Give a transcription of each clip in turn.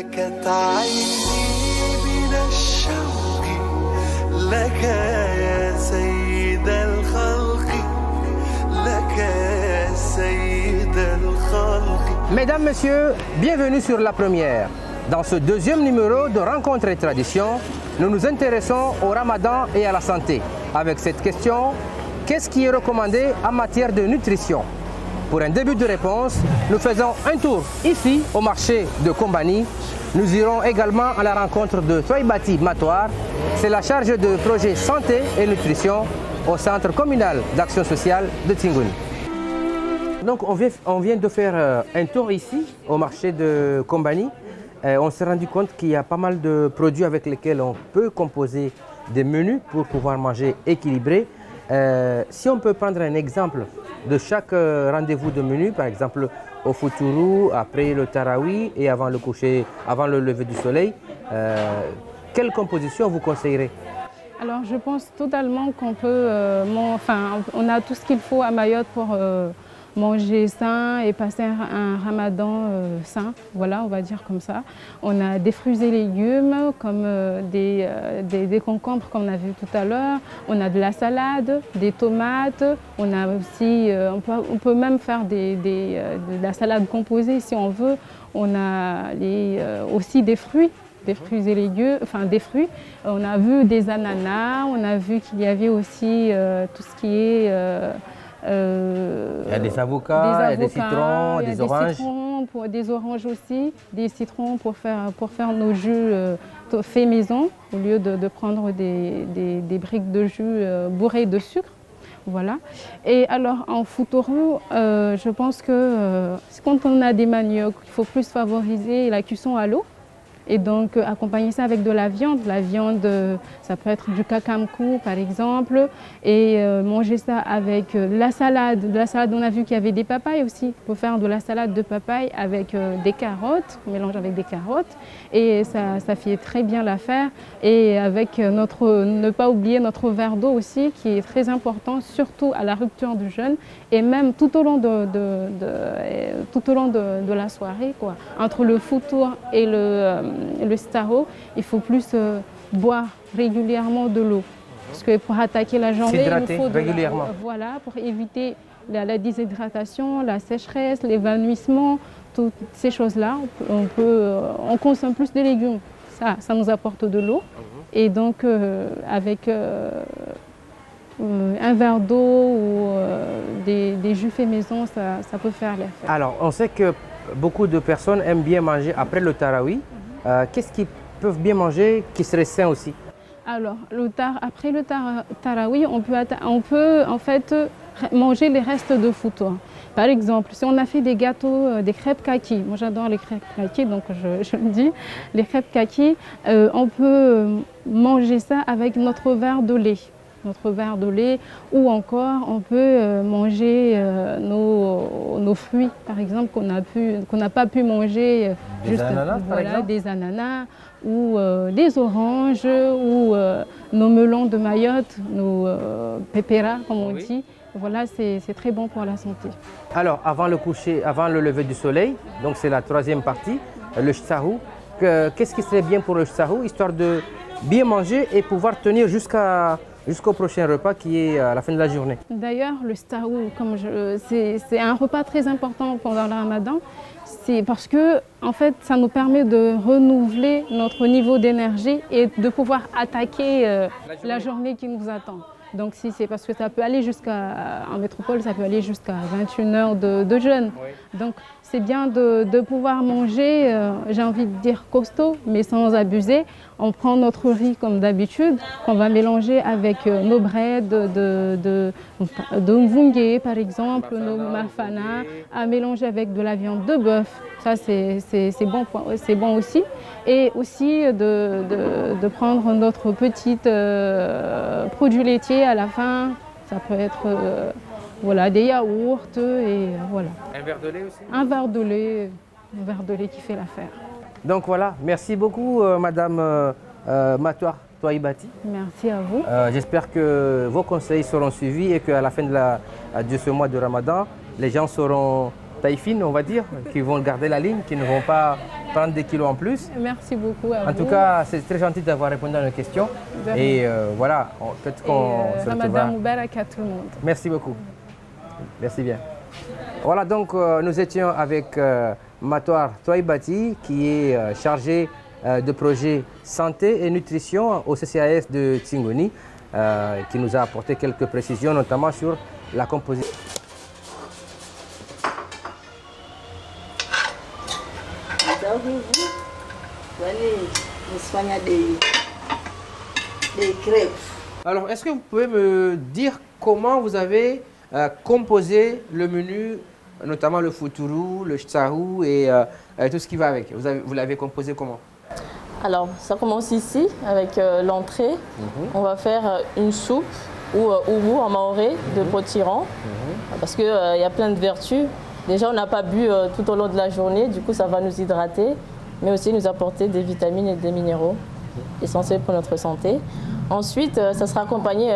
بكت عيني من الشوق لك يا سيد الخلق لك يا سيد الخلق. Mesdames, Messieurs, bienvenue sur La Première. Dans ce deuxième numéro de Rencontres et Traditions, nous nous intéressons au Ramadan et à la santé. Avec cette question, qu'est-ce qui est recommandé en matière de nutrition? Pour un début de réponse, nous faisons un tour ici au marché de Kombani. Nous irons également à la rencontre de Toybati Matoar. C'est la charge de projet santé et nutrition au centre communal d'action sociale de Tingouni. Donc on vient de faire un tour ici au marché de Kombani. On s'est rendu compte qu'il y a pas mal de produits avec lesquels on peut composer des menus pour pouvoir manger équilibré. Si on peut prendre un exemple de chaque rendez-vous de menu, par exemple au Foutourou, après le Tarawi et avant le coucher, avant le lever du soleil, quelle composition vous conseillerez? Alors je pense totalement qu'on peut, on a tout ce qu'il faut à Mayotte pour manger sain et passer un ramadan sain, voilà, on va dire comme ça. On a des fruits et légumes comme des concombres comme on a vu tout à l'heure. On a de la salade, des tomates. On a aussi, on peut même faire de la salade composée si on veut. On a aussi des fruits. Des fruits et légumes, enfin des fruits. On a vu des ananas, on a vu qu'il y avait aussi tout ce qui est... il y a des avocats, il y a des citrons, des oranges. Des oranges aussi, des citrons pour faire nos jus faits maison, au lieu de prendre des briques de jus bourrées de sucre. Voilà. Et alors en Foutourou, je pense que quand on a des maniocs, il faut plus favoriser la cuisson à l'eau. Et donc accompagner ça avec de la viande. La viande, ça peut être du kakamkou par exemple. Et manger ça avec la salade. De la salade, on a vu qu'il y avait des papayes aussi. On peut faire de la salade de papaye avec des carottes. On mélange avec des carottes. Et ça fait très bien l'affaire. Et avec ne pas oublier notre verre d'eau aussi, qui est très important, surtout à la rupture du jeûne. Et même tout au long de la soirée, quoi. Entre le foutour et le staro, il faut plus boire régulièrement de l'eau. Parce que pour attaquer la journée, il nous faut régulièrement. Voilà, pour éviter la déshydratation, la sécheresse, l'évanouissement, toutes ces choses-là. On consomme plus de légumes. Ça nous apporte de l'eau. Et donc, avec un verre d'eau ou des jus faits maison, ça peut faire l'effet. Alors, on sait que beaucoup de personnes aiment bien manger après le Tarawi. Qu'est-ce qu'ils peuvent bien manger qui serait sain aussi? Alors, après le Tarawi, on peut en fait manger les restes de foutour. Par exemple, si on a fait des gâteaux, des crêpes kaki, moi j'adore les crêpes kaki, donc je le dis, les crêpes kaki, on peut manger ça avec notre verre de lait. Ou encore on peut manger nos fruits, par exemple, qu'on n'a pas pu manger. Des ananas ou des oranges ou nos melons de Mayotte, nos pépéras comme on dit. Voilà, c'est très bon pour la santé. Alors, avant le lever du soleil, donc c'est la troisième partie, le sahou. Qu'est-ce qui serait bien pour le sahou, histoire de bien manger et pouvoir tenir jusqu'au prochain repas qui est à la fin de la journée? D'ailleurs, le sahou, c'est un repas très important pendant le ramadan. C'est parce que en fait, ça nous permet de renouveler notre niveau d'énergie et de pouvoir attaquer la journée qui nous attend. Donc si c'est parce que ça peut aller en métropole, ça peut aller jusqu'à 21 heures de jeûne. Oui. Donc c'est bien de pouvoir manger, j'ai envie de dire costaud, mais sans abuser. On prend notre riz comme d'habitude, qu'on va mélanger avec nos breads de mvungé par exemple, nos mafana, à mélanger avec de la viande de bœuf. Ça c'est bon aussi. Et aussi de prendre notre petite produit laitier à la fin. Ça peut être des yaourts et voilà. Un verre de lait aussi? Un verre de lait qui fait l'affaire. Donc voilà, merci beaucoup Madame Matoar Toybati. Merci à vous. J'espère que vos conseils seront suivis et qu'à la fin de ce mois de Ramadan, les gens seront taille fine, on va dire, qui vont garder la ligne, qui ne vont pas prendre des kilos en plus. Merci beaucoup à vous. En tout cas, c'est très gentil d'avoir répondu à nos questions. Et voilà, peut-être qu'on se retrouvera. Ramadan Moubarak à tout le monde. Merci beaucoup. Merci bien. Voilà, donc nous étions avec Matoar Toibati, qui est chargé de projet santé et nutrition au CCAS de Tsingoni, qui nous a apporté quelques précisions, notamment sur la composition. Alors, est-ce que vous pouvez me dire comment vous avez composé le menu, notamment le futuru, le shtahu et tout ce qui va avec? Vous l'avez composé comment? Alors, ça commence ici avec l'entrée. On va faire une soupe ou oubou en maoré de potiran parce qu'il y a plein de vertus. Déjà, on n'a pas bu tout au long de la journée, du coup, ça va nous hydrater, mais aussi nous apporter des vitamines et des minéraux essentiels pour notre santé. Ensuite, ça sera accompagné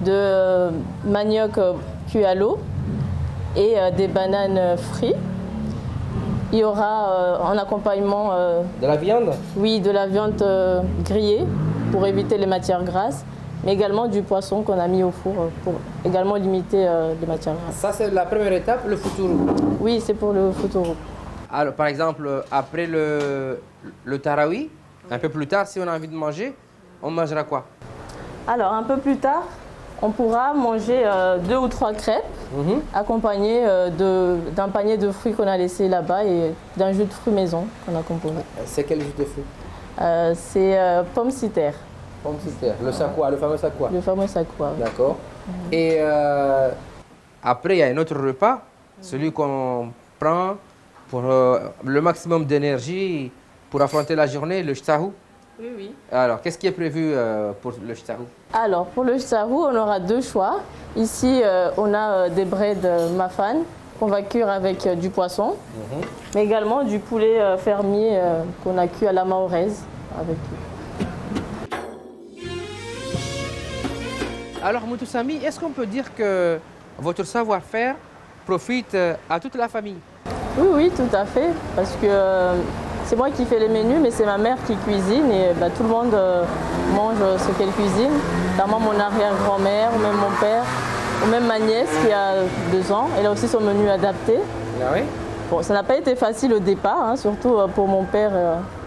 de manioc cuit à l'eau et des bananes frites. Il y aura en accompagnement... de la viande? Oui, de la viande grillée pour éviter les matières grasses, mais également du poisson qu'on a mis au four pour également limiter les matières grasses. Ça, c'est la première étape, le futuru? Oui, c'est pour le futuru. Alors, par exemple, après le tarawi, un peu plus tard, si on a envie de manger, on mangera quoi? Alors, un peu plus tard, on pourra manger 2 ou 3 crêpes accompagnées d'un panier de fruits qu'on a laissé là-bas et d'un jus de fruits maison qu'on a composé. C'est quel jus de fruits? C'est pomme citer. Pomme citer, le sakwa, le fameux sakwa. Le fameux sakwa. D'accord. Et après, il y a un autre repas, celui qu'on prend pour le maximum d'énergie pour affronter la journée, le shtahu. Oui, oui. Alors, qu'est-ce qui est prévu pour le shtahu? Alors, pour le shtahu, on aura 2 choix. Ici, on a des breads mafan qu'on va cuire avec du poisson, mais également du poulet fermier qu'on a cuit à la mahoraise. Alors, Moutoussamy, est-ce qu'on peut dire que votre savoir-faire profite à toute la famille? Oui, oui, tout à fait, parce que c'est moi qui fais les menus, mais c'est ma mère qui cuisine et tout le monde mange ce qu'elle cuisine, notamment mon arrière-grand-mère, ou même mon père, ou même ma nièce qui a 2 ans. Elle a aussi son menu adapté. Ah oui? Bon, ça n'a pas été facile au départ, surtout pour mon père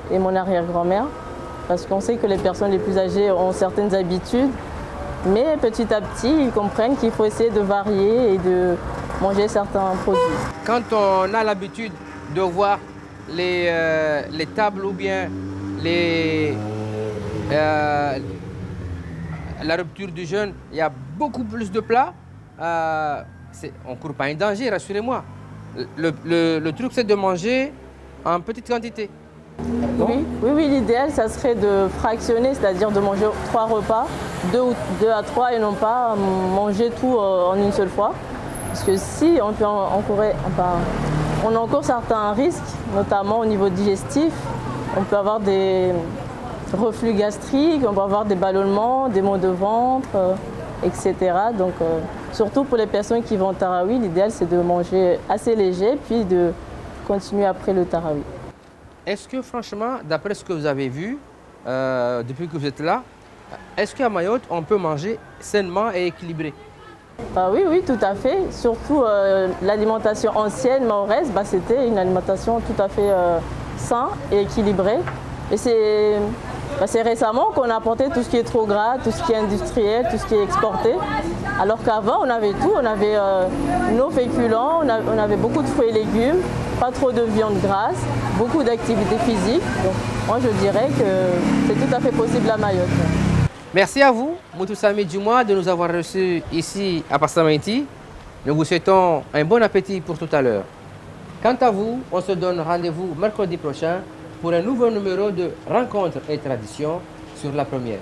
et mon arrière-grand-mère, parce qu'on sait que les personnes les plus âgées ont certaines habitudes, mais petit à petit, ils comprennent qu'il faut essayer de varier et de manger certains produits. Quand on a l'habitude de voir les tables ou bien la rupture du jeûne, il y a beaucoup plus de plats. On ne court pas un danger, rassurez-moi. Le truc, c'est de manger en petite quantité. Oui, l'idéal, ça serait de fractionner, c'est-à-dire de manger 3 repas, 2 à 3 et non pas manger tout en une seule fois. Parce que si on peut on encourt certains risques, notamment au niveau digestif. On peut avoir des reflux gastriques, on peut avoir des ballonnements, des maux de ventre, etc. Donc, surtout pour les personnes qui vont au tarawi, l'idéal c'est de manger assez léger, puis de continuer après le tarawi. Est-ce que franchement, d'après ce que vous avez vu, depuis que vous êtes là, est-ce qu'à Mayotte, on peut manger sainement et équilibré? Oui, tout à fait. Surtout l'alimentation ancienne mahoraise, c'était une alimentation tout à fait saine et équilibrée. Et c'est récemment qu'on a apporté tout ce qui est trop gras, tout ce qui est industriel, tout ce qui est exporté. Alors qu'avant, on avait tout. On avait nos féculents, on avait beaucoup de fruits et légumes, pas trop de viande grasse, beaucoup d'activités physiques. Donc, moi, je dirais que c'est tout à fait possible à Mayotte. Merci à vous, Moutoussamy Djoumoua, de nous avoir reçus ici à Passamainti. Nous vous souhaitons un bon appétit pour tout à l'heure. Quant à vous, on se donne rendez-vous mercredi prochain pour un nouveau numéro de Rencontres et Traditions sur La Première.